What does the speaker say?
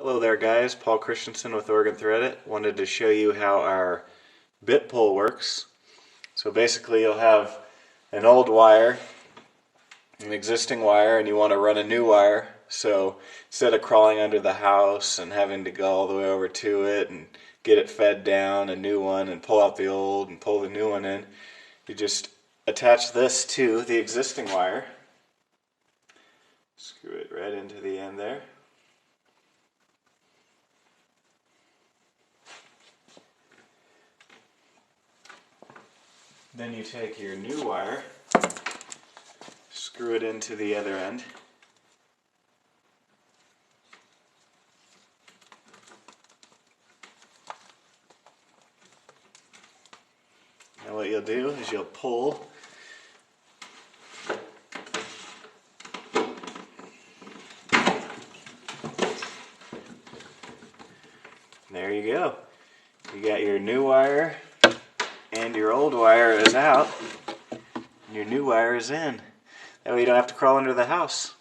Hello there guys, Paul Christensen with Oregon Thread-iT. Wanted to show you how our bit pull works. So basically you'll have an old wire, an existing wire, and you want to run a new wire. So instead of crawling under the house and having to go all the way over to it and get it fed down, a new one, and pull out the old and pull the new one in, you just attach this to the existing wire. Screw it right into the end there. Then you take your new wire, screw it into the other end. Now what you'll do is you'll pull there you go. You got your new wire and your old wire is out and your new wire is in. That way you don't have to crawl under the house.